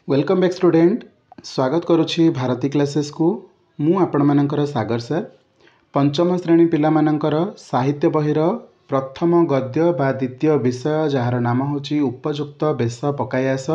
Welcome back student. स्वागत करुछि Bharti classes को। मु आपण मानकर सागर सर पंचम श्रेणी पिला मानकर साहित्य बहिर प्रथम गद्य बा द्वितीय विषय जार नाम होची उपयुक्त बेश पकाई आस,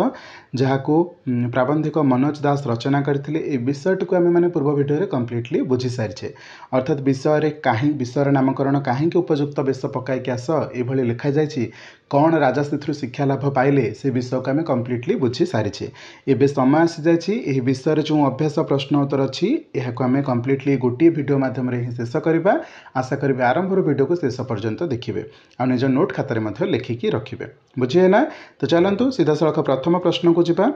जहाको प्राबंधिक मनोज दास रचना करथिले। ए विषयटी को आमे माने पूर्व वीडियो रे कंप्लीटली बुझी सारिछे। अर्थात विषय रे काहे विषय नामकरण काहे कि उपयुक्त बेश पकाई के आस एभली लिखा जायछि, कौन राजा से शिक्षा लाभ पाइले से विषय को आम कंप्लीटली बुझी सारी। एवं समय आसी जाए विषय जो अभ्यास प्रश्न उत्तर अच्छी यह आम कंप्लीटली गोटे वीडियो माध्यम ही शेष करवा। आशा करी आरंभ वीडियो को शेष पर्यंत देखिए और निज नोट खातार लिखिकी रखिए। बुझीगला? तो चलतु सीधा सड़क प्रथम प्रश्न को जीवा।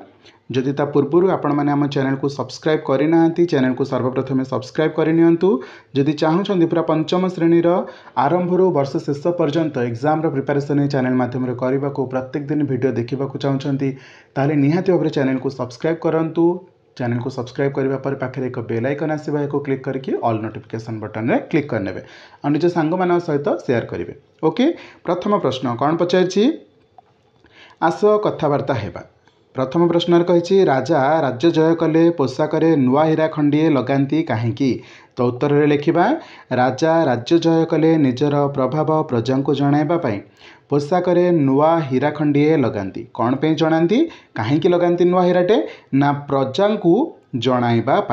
जदि ता पूर्व आपण मैंने आम चैनल को सब्सक्राइब करना चैनल को सर्वप्रथम सब्सक्राइब करनी। जदि चाहूँगी पूरा पंचम श्रेणीर आरंभ वर्ष शेष पर्यंत एग्जाम प्रिपरेशन चैनल माध्यम करने को प्रत्येक दिन वीडियो देखा चाहते ताले निहाती भाव चैनल को सब्सक्राइब करंतु। चैनल को सब्सक्राइब करने पर पाखे एक बेल आइकन आसवा को क्लिक करके ऑल नोटिफिकेशन बटन रे क्लिक करने और निज सांग मान सहित शेयर करेंगे। ओके, प्रथम प्रश्न कौन पचार आस कथबार्ता हेबा। प्रथम प्रश्न कही राजा राज्य जय कले पोशाक नुआ हीरा खंडीए लगाती कहीं। तो उत्तर रे लिखिबा राजा राज्य जय कले निजर प्रभाव प्रजा को जणाइबा पोशाक नुआ हीरा खंडीए लगाती। कौन पे जनाती कहीं लगाती नुआ हीराटे ना प्रजा को जणाइबा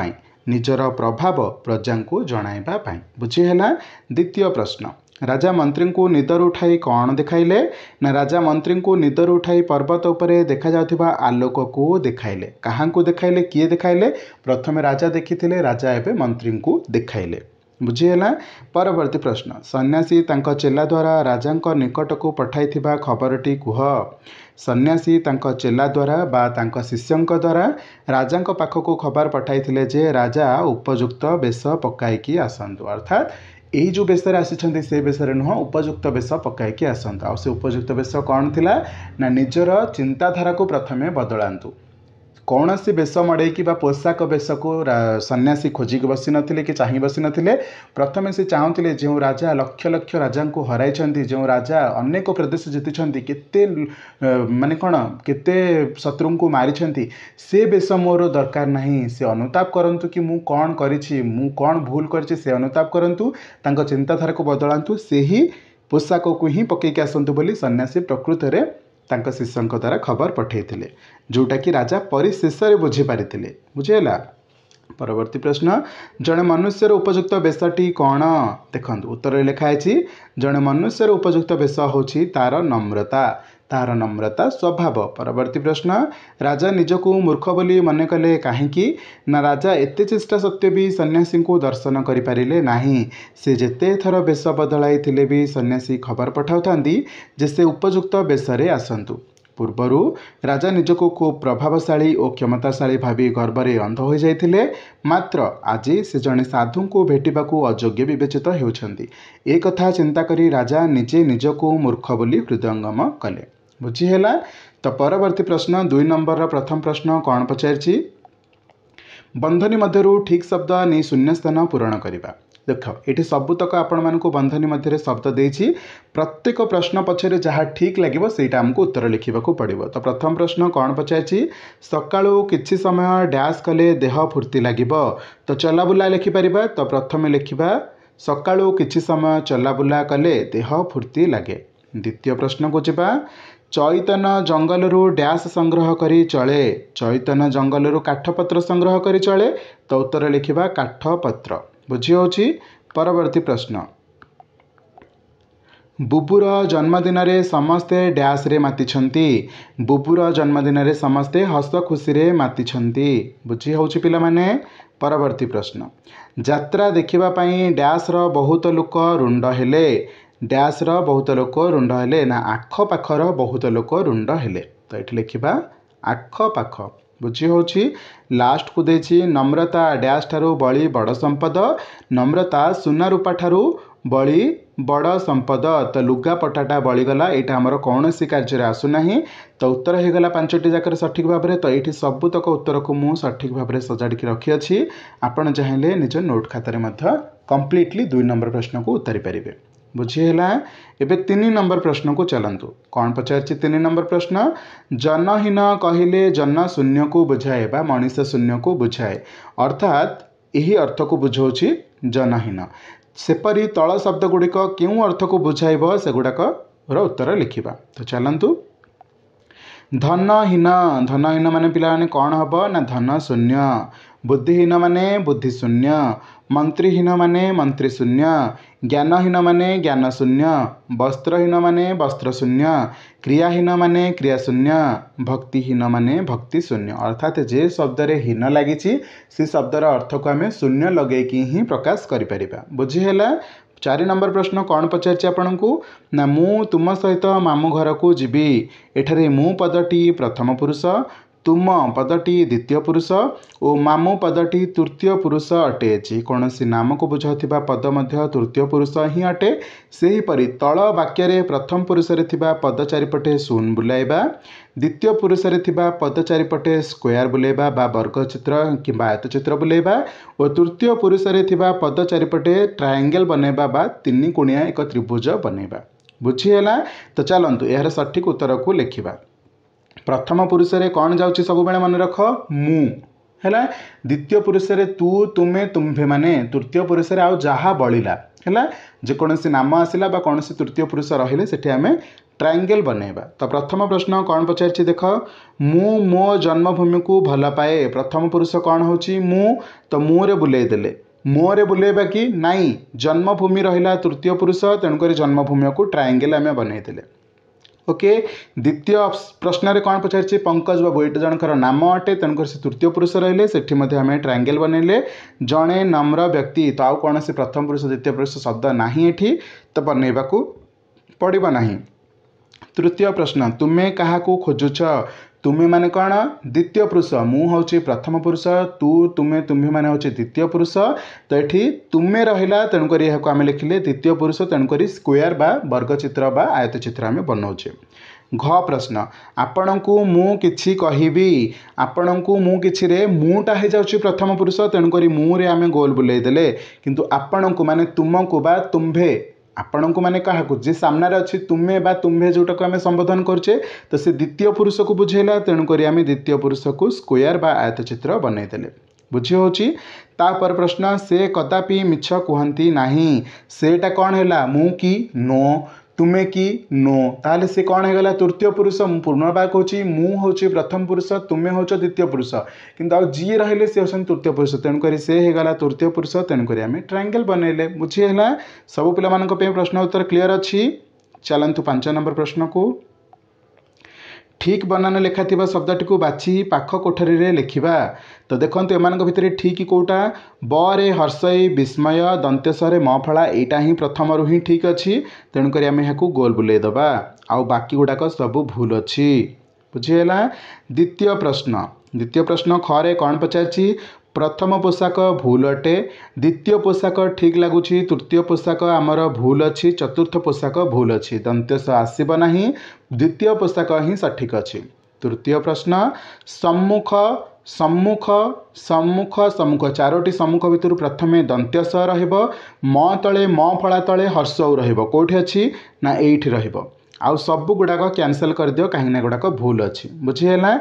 निजर प्रभाव प्रजा को जणाइबा। बुझीगला? द्वितीय प्रश्न राजा मंत्री को निदर उठाई कौन देखाइले ना राजा मंत्री को निदर उठाई पर्वत उपरे देखा जाउथिबा आलोक को देखाइले। कहाँ को देखाइले किए देखाइले? प्रथमे राजा देखिथिले, राजा एबे मंत्री को देखाइले। बुझीगला? परवर्ती प्रश्न सन्यासी तांको चेला द्वारा राजा निकट को पठाइथिबा खबरटी कुह। सन्यासी तांको चेला द्वारा बा तांको शिष्यंक द्वारा राजा पाखक खबर पठाइथिले जे राजा उपयुक्त बेश पकाइकी आसंतु। अर्थात यही जो बेश आसी से बेश नुह उपयुक्त बेश पकाइकी आसंतु। आ से उपयुक्त बेश कौन थिला ना निजर चिंताधारा को प्रथमे बदलांतु। कौन सी बेश मड़ेकी पोशाक बेश को सन्यासी खोजिक बसी नथिले कि चाह बसी नथिले। प्रथमे से चाहूले जो राजा लक्ष लक्ष राजा को हराई, जो राजा अनेक प्रदेश जीति केते माने कौन केते शत्रु को मारी, से बेश मोर दरकार नहीं। से अनुताप करंतु कि मु कौन करिछि, मु कौन भूल करिछि, से अनुताप करंतु, तांको चिंताधारा को बदलांतु, से ही पोशाक को ही पकईकी आसंतु बोली सन्यासी प्रकृत रे तांको शिष्यंक द्वारा खबर पठाइथिले, जोटा कि राजा परिशेष बुझी पारिथिले। बुझीगला? परवर्ती प्रश्न जड़े मनुष्यर उपयुक्त बेशटी कौन? देखंतु उत्तर लिखाई जड़े मनुष्यर उपयुक्त बेश होछि तार नम्रता, तार नम्रता स्वभाव। परवर्ती प्रश्न राजा निजको मूर्ख बोली मन कले कहीं ना राजा एते चेष्टा सत्वे भी सन्यासी को दर्शन करिपारिले नाही। से जेते थर बेश बदलाई थिले भी सन्यासी खबर पठाउथांती जे से उपयुक्त बेशरे आसंतु। पूर्वरु राजा निजको खूब प्रभावशाली और क्षमताशाली भावी गर्वरे अंध हो जाइथिले, मात्र आज से जड़े साधु को भेटिबाकू अयोग्य विवेचित होउछंती। ए कथा चिंता करी राजा निजे निजको मूर्ख बोली हृदयंगम कले। बुझीगला? तो परवर्ती प्रश्न 2 नंबर प्रथम प्रश्न कौन पचारछि बंधनी मध्यरु ठीक शब्द नहीं शून्य स्थान पूरण करिबा। देख ये सबुतक आपण मानक बंधनी मध्य शब्द देछि, प्रत्येक प्रश्न पछरे जहाँ ठीक लगे सेटा हमको उत्तर लिखा पड़ो। तो प्रथम प्रश्न कौन पचारछि सकाळु किछि समय डैश कले देह फुर्ती लागिबो। तो चलाबुला लिखिपर। तो प्रथम लिखा सकाळु किछि समय चलाबुला कले देह फुर्ती लगे। द्वितीय प्रश्न को जीवा चैतन जंगलरू डैश संग्रह करी चले। चैतन जंगलरू काठपत्र संग्रह करी चले। तो उत्तर लिखा काठपत्र। बुझी होछि? परवर्ती प्रश्न बुबुर जन्मदिन रे समस्ते डैश रे मातिछंती। बुबुर जन्मदिन रे समस्ते हस खुशी रे मातिछंती। बुझी होछि पिला माने? परवर्ती प्रश्न यात्रा देखिबा पई डैश रो बहुत लोक रुंड हेले। डैश रो बहुत लोक रुंड हेले ना आख पाखर बहुत लोक रुंड हेले। तो ये लिखा आख पाख। बुझी होछि? लास्ट को देछि नम्रता डैश ठारू बड़ी बड़ संपद। नम्रता सुना रूपा ठारू बड़ी बड़ संपद। तो लुगा पटाटा बळीगला यहाँ आमर कौन सी कार्य आसुना। तो उत्तर हो गला 5टी जाकर सठिक भाव में। तो ये सबुतक उत्तर को मुझे सठिक भाव में सजाड़ी रखी अच्छी। आपड़ चाहिए निज नोट खातार कंप्लीटली 2 नंबर प्रश्न को उत्तरी पारे। बुझीगला। एबे 3 नंबर प्रश्न को चलतु। कौन पचार 3 नंबर प्रश्न, जनहीन कहले जन शून्य को बुझाए बा मनीष शून्य को बुझाए, अर्थात यही अर्थ को बुझाऊँ जनहीन। सेपरी तल शब्द गुड़िक क्यों अर्थ को बुझाइब सेगुड़ाक उत्तर लिखा। तो चलतु। धनहीन, धनहीन माने पिला माने कौन हम ना धन शून्य। बुद्धिहीन माने बुद्धि शून्य। मंत्रीहीन माने मंत्री शून्य। ज्ञानहीन माने ज्ञान शून्य। वस्त्रहीन माने वस्त्र शून्य। क्रियाहीन माने क्रिया शून्य। भक्तिहीन माने भक्ति शून्य। अर्थात जे शब्द रे हीन लगी से शब्दर अर्थ को आम शून्य लगेकी ही प्रकाश करिपरिबा। बुझीगला। 4 नंबर प्रश्न कौन पचार आपण को ना मु तुम सहित मामू घर को जीवी। एठारे मु पदटी प्रथम पुरुष, तुम पदटी द्वितीय पुरुष और मामू पदटी तृतीय पुरुष अटे। जेकोसी नाम को बुझाउथिबा पद मध्य तृतीय पुरुष ही अटे। सेहीपरि तल वाक्य प्रथम पुरुष रे थिबा पद चारिपटे शून बुलाइबा, द्वितीय पुरुष रे थिबा पद चारिपटे स्क्वायर बुलाइबा बा वर्ग चित्र किंबा आयतचित्र बुलाइबा और तृतीय पुरुष रे थिबा पद चारिपटे ट्रायंगल बनैबा बा 3 कोणिया एक त्रिभुज बनैबा। बुझीगला। तो चलतु यार सठिक उत्तर को लिखिबा। प्रथम पुरुष रे कौन जाउची सब बेले मन रख मु हैला। द्वितीय पुरुष रे तू तुमे तुम्भे माने तृतीय पुरुष रे आउ जहा बळिला हैला। जेकोसी नाम आसिला बा कोनोसी तृतीय पुरुष रहिले सेठी आमे ट्रायंगल बनैबा। तो प्रथम प्रश्न कौन पचारछि देख, मु मो जन्मभूमि को भल पाए। प्रथम पुरुष कौन होची मु, तो मु रे बुलेई देले, मोरे बुलेबा कि नाई जन्मभूमि रहिला तृतीय पुरुष, तेणुक जन्मभूमि को ट्रायंगल आमे बनई देले। ओके। द्वितीय प्रश्न रे कौन पचार पंकज बाबू, ये जनकर नाम अटे, तेणुक से तृतीय पुरुष रहिले सेठी मध्ये आमे ट्रायंगल बनैले। जड़े नम्र व्यक्ति, तो आउ कौन से प्रथम पुरुष द्वितीय पुरुष शब्द नाही एठी, तो बनैबा को पड़िबा नाही। तृतीय प्रश्न, तुमे कहा को खोजुछ। तुमे माने कौन द्वितीय पुरुष, मु हूँ प्रथम पुरुष, तू तुमे तुम्हें माने हूँ द्वितीय पुरुष। तो ये तुमे रहिला तेणुक आम लिखिले द्वितीय पुरुष, तेणुक स्क्वायर बा वर्गचित्र बा आयतचित्र आम बनाऊे। घ प्रश्न, आपण को मु किछि कहिबी। आपण को मु किछि रे मुटा हो जाउछि प्रथम पुरुष, तेणुक मु रे आम गोल बुलाई देले, किंतु आपण को माने तुमको बा तुम्भे, आपण को माने कहा जे सामने अच्छी तुम्हें बा तुम्हें जोटा को आम संबोधन करछे, तो से द्वितीय पुरुष को बुझेला, तेणुक आम द्वितीय पुरुष को स्क्वायर बा आयतचित्र बनई देले। बुझी होची। तापर प्रश्न, से कदापि मिछ कहती नाही। सेटा कौन है मु कि नो, तुमे कि नो, ताले से कौन है तृतीय पुरुष। पुनर्बार कहूँ मु हूँ प्रथम पुरुष, तुमे हूँ द्वितीय पुरुष, किंतु आ जी रहिले से होसन तृतीय पुरुष, तेणुक से होगा तृतीय पुरुष, तेणुक आम ट्रायंगल बनैले। बुझीगला। सब पिला मानक पे प्रश्न उत्तर क्लियर अच्छी। चलतु 5 नंबर प्रश्न को। ठीक बनान लेखा थिबा शब्दटी को बाछि पाख कोठरी रे लिखिबा। तो देखंतु एमानक भितरे ठीक कोटा, ब रे हर्षई विस्मय दंतेश्वरे म फला, एटा ही प्रथम रु ही ठीक अच्छी, तेणुक आम यहाँ गोल बुलाई दबा, आउ बाकी गुड़ाक सब भूल अच्छी। बुझीगला। द्वितीय प्रश्न, द्वितीय प्रश्न ख रे कौन पचारछि, प्रथम पोशाक भूल अटे, द्वितीय पोशाक ठीक लगुच, तृतीय पोशाक आमर भूल अच्छी, चतुर्थ पोशाक भूल अच्छी, दंतेश आसब नहीं, द्वितीय पोशाक ही सठिक अच्छी। तृतीय प्रश्न, सम्मुख सम्मुख सम्मुख सम्मुख, 4टी सम्मुख भितर प्रथमे दंत्यस रहिबो, म तले म फला तले हर्षौ रहिबो, कोठी अच्छी ना एठी रहिबो, आउ सब गुड़ाक कैंसल कर दियो कहीं गुड़ाक भूल अच्छी। बुझीगला।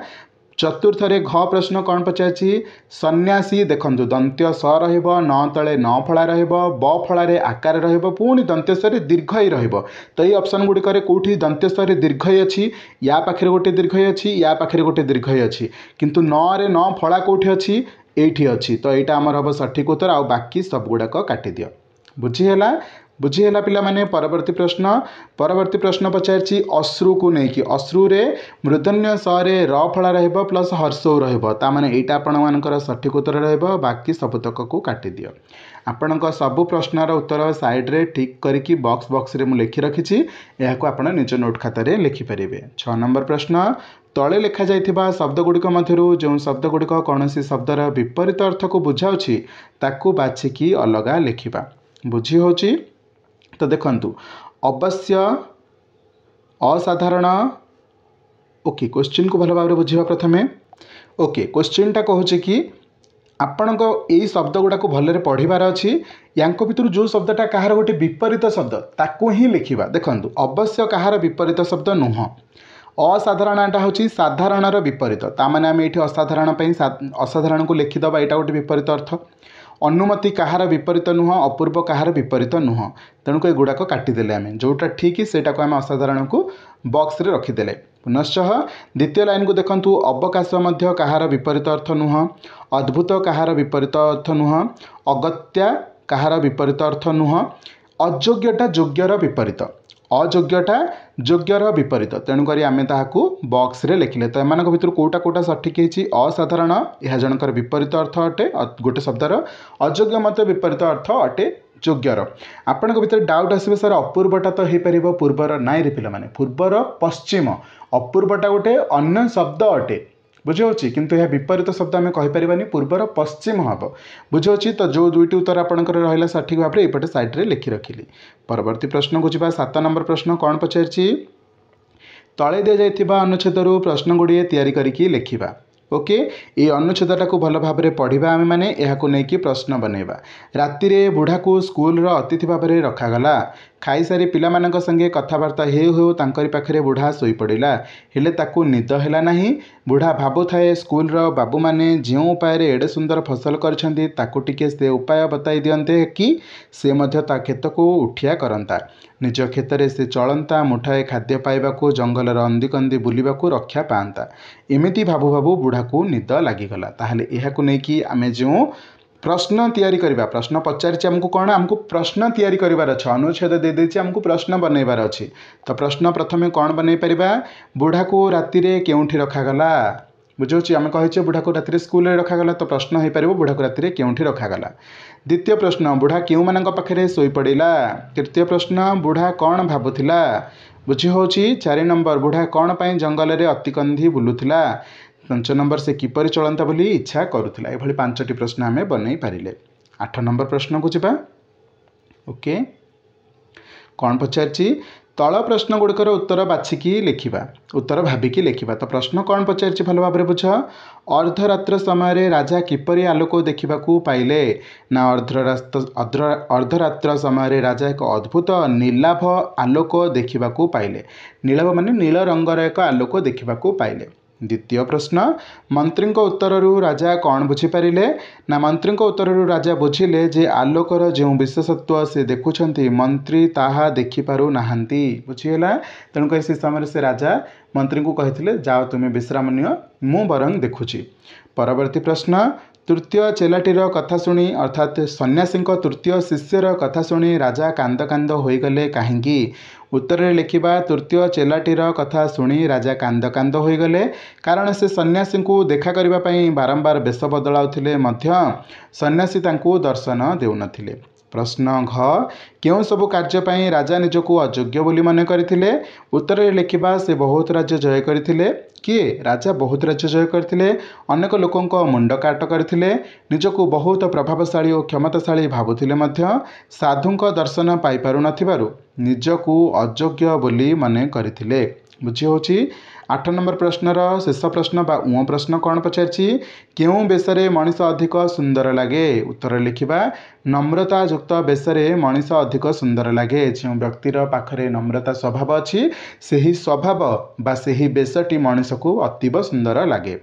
चतुर्थ रे घ प्रश्न कौन पचारछि, सन्यासी देखंतु दंत्य स रहिबो, न तले न फला रहिबो, ब फला रे आकार रहिबो, पुणी दंत्यस रे दीर्घ ही रहिबो। तो ये ऑप्शन गुड़िक कोठी दंत्यस रे दीर्घ ही अच्छी, या पाखरे गोटे दीर्घ ही अच्छी, या पाखरे गोटे दीर्घ ही अच्छी, किंतु न रे न फला कोठी अच्छी, एठी अच्छी। तो यहाँ आमर हम सठिक उत्तर, आ बाकी सब गुड़ाक काटी दियो। बुझीगला। बुझीगला पिला माने। परवर्ती प्रश्न पचारछि अश्रु को लेकिन, अश्रु रे मूर्धन्य स रे र फला रहिबो प्लस हर्षौ रहिबो, ता माने एटा आपण मानकर सठिक उत्तर रहिबो, बाकी सबतक को काटी दियो। आपणक सब प्रश्नर उत्तर साइड रे ठीक करिकी बॉक्स रे मु लिखि रखिछि, एहाको आपण निज नोट खाता रे लिखि परिबे। 6 नंबर प्रश्न, तले लिखा जाइथिबा शब्द गुड़िक मध्यरु जो शब्द गुड़िक कौनसी शब्दर विपरीत अर्थ को बुझाउछि ताकू बाछिकी अलगा लिखिबा। बुझी होची। तो देखंतु अवश्य, असाधारण। ओके, क्वेश्चन को भल भाव बुझा प्रथमे। ओके, क्वेश्चन टा कहूँ कि ଆପଣଙ୍କ ଏଇ ଶବ୍ଦ ଗୁଡ଼ାକୁ ଭଲରେ ପଢ଼ିବାର ଅଛି। ୟାଙ୍କ ଭିତରୁ ଯେଉଁ ଶବ୍ଦଟା କାହାର ଗୋଟେ ବିପରୀତ ଶବ୍ଦ ତାକୁ ହିଁ ଲେଖିବା। ଦେଖନ୍ତୁ, ଅବଶ୍ୟ କାହାର ବିପରୀତ ଶବ୍ଦ ନୁହଁ। ଅସାଧାରଣଟା ହେଉଛି ସାଧାରଣର ବିପରୀତ। ତାମାନେ ଆମେ ଏଇଠି ଅସାଧାରଣ ପାଇଁ ଅସାଧାରଣକୁ ଲେଖିଦେବା, ଏଇଟା ଗୋଟେ ବିପରୀତ ଅର୍ଥ। ଅନୁମତି କାହାର ବିପରୀତ ନୁହଁ, ଅପୂର୍ବ କାହାର ବିପରୀତ ନୁହଁ। ତେଣୁକୁ ଏଗୁଡ଼ାକ କାଟିଦେଲେ ଆମେ, ଯେଉଁଟା ଠିକ୍ ସେଇଟାକୁ ଆମେ ଅସାଧାରଣକୁ ବକ୍ସରେ ରଖିଦେଲେ। ପୁନଶ୍ଚ ଦ୍ୱିତୀୟ ଲାଇନ୍କୁ ଦେଖନ୍ତୁ, ଅବକାଶ ମଧ୍ୟ କାହାର ବିପରୀତ ଅର୍ଥ ନୁହଁ, ଅଦ୍ଭୁତ କାହାର ବିପରୀତ ଅର୍ଥ ନୁହଁ, ଅଗତ୍ୟା କାହାର ବିପରୀତ ଅର୍ଥ ନୁହଁ, ଅଯୋଗ୍ୟଟା ଯୋଗ୍ୟର ବିପରୀତ, ଅଯୋଗ୍ୟଟା ଯୋଗ୍ୟର ବିପରୀତ। ତେଣୁକରି ଆମେ ତାହାକୁ ବକ୍ସରେ ଲେଖିଲେ। ତ ଏମାନଙ୍କ ଭିତରୁ କେଉଁଟା ସଠିକ୍ ହେଇଛି? ଅସାଧାରଣ ଏହା ଜଣଙ୍କର ବିପରୀତ ଅର୍ଥ ଅଟେ, ଗୋଟେ ଶବ୍ଦର। ଅଯୋଗ୍ୟ ମଧ୍ୟ ବିପରୀତ ଅର୍ଥ ଅଟେ ଯୋଗ୍ୟର। ଆପଣଙ୍କ ଭିତରେ ଡାଉଟ୍ ଆସିବ, ସାର୍ ଅପୂର୍ବଟା ତ ହେଇପାରିବ ପୂର୍ବର? ନାଇଁରେ ପିଲାମାନେ, ପୂର୍ବର ପଶ୍ଚିମ। ଅପୂର୍ବଟା ଗୋଟେ ଅନ୍ୟ ଶବ୍ଦ ଅଟେ, ବୁଝିହେଉଛି, କିନ୍ତୁ ଏହା ବିପରୀତ ଶବ୍ଦ ଆମେ କହିପାରିବାନି, ପୂର୍ବର ପଶ୍ଚିମ ହେବ। ବୁଝିହେଉଛି? ତ ଯେଉଁ ଦୁଇଟି ଉତ୍ତର ଆପଣଙ୍କର ରହିଲା ସଠିକ୍ ଭାବରେ ଏଇପଟେ ସାଇଡ଼୍ରେ ଲେଖି ରଖିଲି। ପରବର୍ତ୍ତୀ ପ୍ରଶ୍ନକୁ ଯିବା। 7 ନମ୍ବର ପ୍ରଶ୍ନ କ'ଣ ପଚାରିଛି? ତଳେ ଦିଆଯାଇଥିବା ଅନୁଚ୍ଛେଦରୁ ପ୍ରଶ୍ନ ଗୁଡ଼ିଏ ତିଆରି କରିକି ଲେଖିବା। ଓକେ, এই ଅନୁଚ୍ଛେଦଟାକୁ ଭଲ ଭାବରେ ପଢ଼ିବା ଆମେମାନେ, ଏହାକୁ ନେଇକି ପ୍ରଶ୍ନ ବନେଇବା। ରାତିରେ ବୁଢ଼ାକୁ ସ୍କୁଲର ଅତିଥି ଭାବରେ ରଖାଗଲା। ଖାଇସାରି ପିଲାମାନଙ୍କ ସଙ୍ଗେ କଥାବାର୍ତ୍ତା ହେଉ ହେଉ ତାଙ୍କରି ପାଖରେ ବୁଢ଼ା ଶୋଇପଡ଼ିଲା। ହେଲେ ତାକୁ ନିଦ ହେଲା ନାହିଁ। ବୁଢ଼ା ଭାବୁଥାଏ, ସ୍କୁଲର ବାବୁମାନେ ଯେଉଁ ଉପାୟରେ ଏଡ଼େ ସୁନ୍ଦର ଫସଲ କରିଛନ୍ତି ତାକୁ ଟିକେ ସେ ଉପାୟ ବତାଇ ଦିଅନ୍ତେ କି ସେ ମଧ୍ୟ ତା କ୍ଷେତକୁ ଉଠିଆ କରନ୍ତା। ନିଜ କ୍ଷେତରେ ସେ ଚଳନ୍ତା, ମୁଠାଏ ଖାଦ୍ୟ ପାଇବାକୁ ଜଙ୍ଗଲର ଅନ୍ଦିକନ୍ଦି ବୁଲିବାକୁ ରକ୍ଷା ପାଆନ୍ତା। ଏମିତି ଭାବୁ ଭାବୁ ବୁଢ଼ାକୁ ନିଦ ଲାଗିଗଲା। ତାହେଲେ ଏହାକୁ ନେଇକି ଆମେ ଯେଉଁ ପ୍ରଶ୍ନ ତିଆରି କରିବା, ପ୍ରଶ୍ନ ପଚାରିଛି ଆମକୁ କ'ଣ? ଆମକୁ ପ୍ରଶ୍ନ ତିଆରି କରିବାର ଅଛି। ଅନୁଚ୍ଛେଦ ଦେଇଦେଇଛି, ଆମକୁ ପ୍ରଶ୍ନ ବନେଇବାର ଅଛି। ତ ପ୍ରଶ୍ନ ପ୍ରଥମେ କ'ଣ ବନେଇ ପାରିବା? ବୁଢ଼ାକୁ ରାତିରେ କେଉଁଠି ରଖାଗଲା? ବୁଝାଉଛି, ଆମେ କହିଛେ ବୁଢ଼ାକୁ ରାତିରେ ସ୍କୁଲରେ ରଖାଗଲା, ତ ପ୍ରଶ୍ନ ହୋଇପାରିବ ବୁଢ଼ାକୁ ରାତିରେ କେଉଁଠି ରଖାଗଲା। ଦ୍ୱିତୀୟ ପ୍ରଶ୍ନ, ବୁଢ଼ା କେଉଁମାନଙ୍କ ପାଖରେ ଶୋଇପଡ଼ିଲା? ତୃତୀୟ ପ୍ରଶ୍ନ, ବୁଢ଼ା କ'ଣ ଭାବୁଥିଲା? ବୁଝିହେଉଛି। 4 ନମ୍ବର, ବୁଢ଼ା କ'ଣ ପାଇଁ ଜଙ୍ଗଲରେ ଅତିକନ୍ଦି ବୁଲୁଥିଲା? 5 ନମ୍ବର, ସେ କିପରି ଚଳନ୍ତା ବୋଲି ଇଚ୍ଛା କରୁଥିଲା। ଏଭଳି 5ଟି ପ୍ରଶ୍ନ ଆମେ ବନେଇ ପାରିଲେ। 8 ନମ୍ବର ପ୍ରଶ୍ନକୁ ଯିବା। ଓକେ, କ'ଣ ପଚାରିଛି? ତଳ ପ୍ରଶ୍ନ ଗୁଡ଼ିକର ଉତ୍ତର ବାଛିକି ଲେଖିବା, ଉତ୍ତର ଭାବିକି ଲେଖିବା। ତ ପ୍ରଶ୍ନ କ'ଣ ପଚାରିଛି ଭଲ ଭାବରେ ବୁଝ। ଅର୍ଦ୍ଧରାତ୍ର ସମୟରେ ରାଜା କିପରି ଆଲୋକ ଦେଖିବାକୁ ପାଇଲେ? ନା ଅର୍ଦ୍ଧରାତ୍ର ସମୟରେ ରାଜା ଏକ ଅଦ୍ଭୁତ ନୀଳାଭ ଆଲୋକ ଦେଖିବାକୁ ପାଇଲେ। ନୀଳାଭ ମାନେ ନୀଳ ରଙ୍ଗର ଏକ ଆଲୋକ ଦେଖିବାକୁ ପାଇଲେ। ଦ୍ୱିତୀୟ ପ୍ରଶ୍ନ, ମନ୍ତ୍ରୀଙ୍କ ଉତ୍ତରରୁ ରାଜା କ'ଣ ବୁଝିପାରିଲେ? ନା ମନ୍ତ୍ରୀଙ୍କ ଉତ୍ତରରୁ ରାଜା ବୁଝିଲେ ଯେ ଆଲୋକର ଯେଉଁ ବିଶେଷତ୍ୱ ସେ ଦେଖୁଛନ୍ତି ମନ୍ତ୍ରୀ ତାହା ଦେଖିପାରୁନାହାନ୍ତି। ବୁଝିହେଲା? ତେଣୁକରି ସେ ସମୟରେ ସେ ରାଜା ମନ୍ତ୍ରୀଙ୍କୁ କହିଥିଲେ, ଯାଅ ତୁମେ ବିଶ୍ରାମ ନିଅ, ମୁଁ ବରଂ ଦେଖୁଛି। ପରବର୍ତ୍ତୀ ପ୍ରଶ୍ନ, ତୃତୀୟ ଚେଲାଟିର କଥା ଶୁଣି ଅର୍ଥାତ୍ ସନ୍ନ୍ୟାସୀଙ୍କ ତୃତୀୟ ଶିଷ୍ୟର କଥା ଶୁଣି ରାଜା କାନ୍ଦ କାନ୍ଦ ହୋଇଗଲେ କାହିଁକି? ଉତ୍ତରରେ ଲେଖିବା, ତୃତୀୟ ଚେଲାଟିର କଥା ଶୁଣି ରାଜା କାନ୍ଦ କାନ୍ଦ ହୋଇଗଲେ କାରଣ ସେ ସନ୍ନ୍ୟାସୀଙ୍କୁ ଦେଖା କରିବା ପାଇଁ ବାରମ୍ବାର ବେଶ ବଦଳାଉଥିଲେ ମଧ୍ୟ ସନ୍ନ୍ୟାସୀ ତାଙ୍କୁ ଦର୍ଶନ ଦେଉନଥିଲେ। ପ୍ରଶ୍ନ ଘ, କେଉଁ ସବୁ କାର୍ଯ୍ୟ ପାଇଁ ରାଜା ନିଜକୁ ଅଯୋଗ୍ୟ ବୋଲି ମନେ କରିଥିଲେ? ଉତ୍ତରରେ ଲେଖିବା, ସେ ବହୁତ ରାଜ୍ୟ ଜୟ କରିଥିଲେ। କିଏ? ରାଜା ବହୁତ ରାଜ୍ୟ ଜୟ କରିଥିଲେ, ଅନେକ ଲୋକଙ୍କ ମୁଣ୍ଡ କାଟ କରିଥିଲେ, ନିଜକୁ ବହୁତ ପ୍ରଭାବଶାଳୀ ଓ କ୍ଷମତାଶାଳୀ ଭାବୁଥିଲେ ମଧ୍ୟ ସାଧୁଙ୍କ ଦର୍ଶନ ପାଇପାରୁନଥିବାରୁ ନିଜକୁ ଅଯୋଗ୍ୟ ବୋଲି ମନେ କରିଥିଲେ। ବୁଝିହେଉଛି? 8 ନମ୍ବର ପ୍ରଶ୍ନର ଶେଷ ପ୍ରଶ୍ନ ବା ଉଁ ପ୍ରଶ୍ନ କ'ଣ ପଚାରିଛି? କେଉଁ ବେଶରେ ମଣିଷ ଅଧିକ ସୁନ୍ଦର ଲାଗେ? ଉତ୍ତର ଲେଖିବା, ନମ୍ରତା ଯୁକ୍ତ ବେଶରେ ମଣିଷ ଅଧିକ ସୁନ୍ଦର ଲାଗେ। ଯେଉଁ ବ୍ୟକ୍ତିର ପାଖରେ ନମ୍ରତା ସ୍ୱଭାବ ଅଛି ସେହି ସ୍ୱଭାବ ବା ସେହି ବେଶଟି ମଣିଷକୁ ଅତୀବ ସୁନ୍ଦର ଲାଗେ।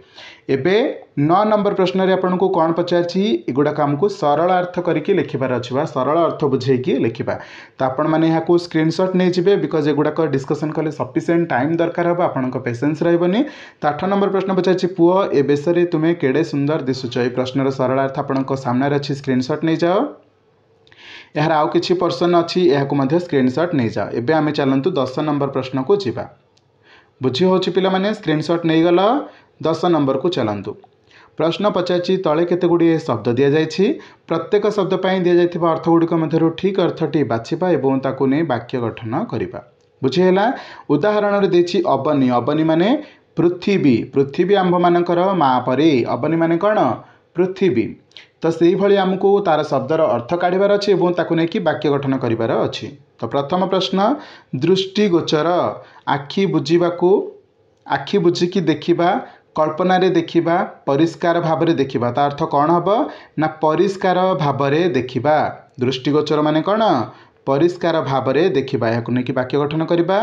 ଏବେ 9 ନମ୍ବର ପ୍ରଶ୍ନରେ ଆପଣଙ୍କୁ କ'ଣ ପଚାରିଛି? ଏଗୁଡ଼ାକ ଆମକୁ ସରଳ ଅର୍ଥ କରିକି ଲେଖିବାର ଅଛି ବା ସରଳ ଅର୍ଥ ବୁଝେଇକି ଲେଖିବା। ତ ଆପଣମାନେ ଏହାକୁ ସ୍କ୍ରିନଶଟ୍ ନେଇଯିବେ, ବିକଜ ଏଗୁଡ଼ାକ ଡିସ୍କସନ୍ କଲେ ସଫିସିଏଣ୍ଟ ଟାଇମ୍ ଦରକାର ହେବ, ଆପଣଙ୍କ ପେସେନ୍ସ ରହିବନି। ତ 8 ନମ୍ବର ପ୍ରଶ୍ନ ପଚାରିଛି, ପୁଅ ଏ ବେଶରେ ତୁମେ କେଡ଼େ ସୁନ୍ଦର ଦିଶୁଛ। ଏହି ପ୍ରଶ୍ନର ସରଳ ଅର୍ଥ ଆପଣଙ୍କ ସାମ୍ନାରେ ଅଛି, ସ୍କ୍ରିନଶଟ୍ ନେଇଯାଅ। ଏହାର ଆଉ କିଛି ପର୍ସନ୍ ଅଛି, ଏହାକୁ ମଧ୍ୟ ସ୍କ୍ରିନଶଟ୍ ନେଇଯାଅ। ଏବେ ଆମେ ଚାଲନ୍ତୁ 10 ନମ୍ବର ପ୍ରଶ୍ନକୁ ଯିବା। ବୁଝିହେଉଛି ପିଲାମାନେ? ସ୍କ୍ରିନଶଟ୍ ନେଇଗଲ। 10 ନମ୍ବରକୁ ଚାଲନ୍ତୁ। ପ୍ରଶ୍ନ ପଚାରିଛି, ତଳେ କେତେ ଗୁଡ଼ିଏ ଶବ୍ଦ ଦିଆଯାଇଛି। ପ୍ରତ୍ୟେକ ଶବ୍ଦ ପାଇଁ ଦିଆଯାଇଥିବା ଅର୍ଥ ଗୁଡ଼ିକ ମଧ୍ୟରୁ ଠିକ୍ ଅର୍ଥଟି ବାଛିବା ଏବଂ ତାକୁ ନେଇ ବାକ୍ୟ ଗଠନ କରିବା। ବୁଝିହେଲା? ଉଦାହରଣରେ ଦେଇଛି ଅବନୀ। ଅବନୀ ମାନେ ପୃଥିବୀ। ପୃଥିବୀ ଆମ୍ଭମାନଙ୍କର ମା' ପରି। ଅବନୀ ମାନେ କ'ଣ? ପୃଥିବୀ। ତ ସେଇଭଳି ଆମକୁ ତାର ଶବ୍ଦର ଅର୍ଥ କାଢ଼ିବାର ଅଛି ଏବଂ ତାକୁ ନେଇକି ବାକ୍ୟ ଗଠନ କରିବାର ଅଛି। ତ ପ୍ରଥମ ପ୍ରଶ୍ନ, ଦୃଷ୍ଟିଗୋଚର। ଆଖି ବୁଜିକି ଦେଖିବା, कल्पना देखिबा परिष्कार भाव देखिबा ता अर्थ कौन हम ना परिष्कार भाव देखिबा दृष्टिगोचर माने कौन परिष्कार भाव देखिबा या वाक्य गठन करबा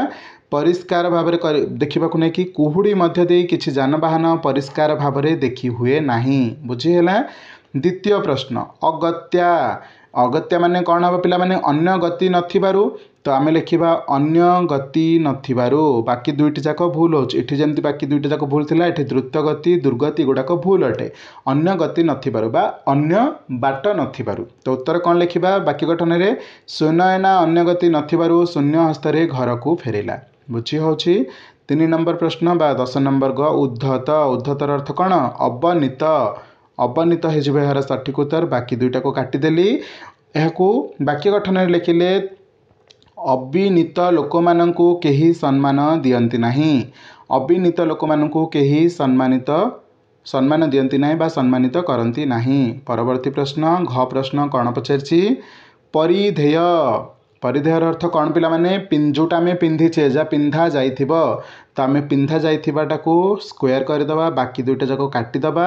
परिष्कार भाव देखा नहीं कुहुड़ी मध्य दे किछि जानवाहन परिष्कार भाव देखि हुए नाही बुझीगला। द्वितीय प्रश्न अगत्या अगत्या माने कौन हम पिला माने अन्य गति नथिबारु तो आम लिखा अन्य गति नथिबारु बाकी दुईटी जाक भूल हो जमी बाकी दुईटी जाक भूल थिला एठी द्रुत गति दुर्गति गुड़ाक भूल अटे अन्य गति नथिबारु बा अन्य बाट नथिबारु तो उत्तर कौन लिखा बाक्य गठन में सुनयना अन्य गति नथिबारु शून्य हस्तरे घर को फेरिला बुझी होछि। 3 नंबर प्रश्न बा 10 नंबर ग उद्धत उद्धतर अर्थ कौन अवनीत अवनीत हो यार सठिक उत्तर बाकी दुईटा को काटिदेली यह वाक्य गठन में लिखिले अविनीत लोक मानू केही सम्मान दियंती नहीं अविनीत लोक मानू केही सम्मान दियंती नहीं बा सम्मानित करती नहीं। परवर्ती प्रश्न घ प्रश्न कौन पचारि परिधेय परिधेयर अर्थ कौन पिला माने जोटा आम पिंधिचे जहाँ पिंधा जाइथिबो तो आम पिंधा जाइथिबाटा को स्क्वायर करदेबा बाकी दुईटा जाक काटिदेबा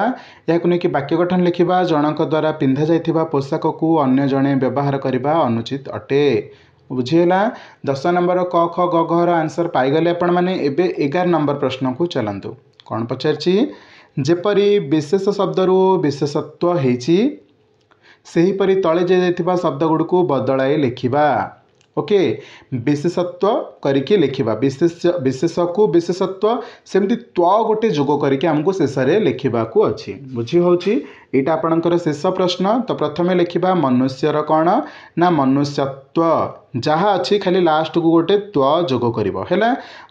या नहीं वाक्य गठन लिखा जनक द्वारा पिंधा जाइथिबा पोशाक को अन्य जड़े व्यवहार करने अनुचित अटे बुझीगला। 10 नंबर क ख ग घ आंसर पाईगले आपण माने एबे 11 नंबर प्रश्न को चलतु कौन पचारि जेपरी विशेष शब्दरू विशेषत्व होइछि सेहीपरि तले दिया शब्द गुड़ को बदलाई लिखा ओके विशेषत्व करके लिखा विशेष को विशेषत्व सेमती गोटे जोग करके आमको शेष में लिखा अच्छी बुझी होची यहाँ आपणकर शेष प्रश्न। तो प्रथम लिखा मनुष्यर कौन ना मनुष्यत्व जहाँ अच्छी खाली लास्ट को गोटे जोग कर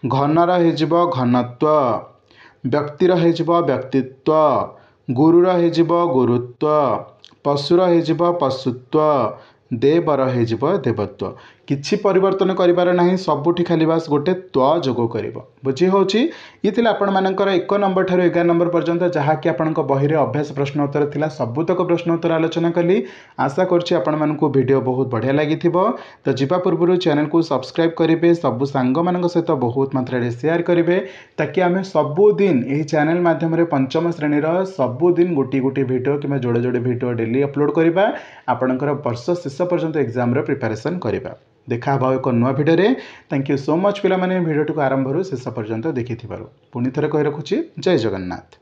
घनर हो घनत्व व्यक्तिर हो व्यक्तित्व गुरुर हो गुरुत्व पशुर हो पशुत्व देवर हो देवत्व किछि परिवर्तन करिबार नाही सबुठी खाली बास गोटे जोग कर बुझी होची। ये थिला आपण मानकर 1 नंबर ठारू 11 नंबर पर्यंत जहाँ कि आपण बही रे अभ्यास प्रश्न उत्तर थिला सबुतक प्रश्न उत्तर आलोचना कली आशा करछि आपण मानकु वीडियो बहुत बढ़िया लागिथिबो। तो जीवा पूर्व चैनल को सब्सक्राइब करेंगे सबु सांग मानक सहित बहुत मात्रा रे शेयर करेंगे ताकि आम सबुदिन यही चैनल माध्यम पंचम श्रेणी सबुदिन गोटी गोटी वीडियो कि जोड़े जोड़े वीडियो डेली अपलोड करवा आपणकर वर्ष शेष पर्यंत एग्जाम प्रिपरेशन करवा। देखा एक नुआ video thank you so much पिला माने भिडियो को आरंभ शेष पर्यंत देखि पुणी थरे कहि रखुछि जय जगन्नाथ।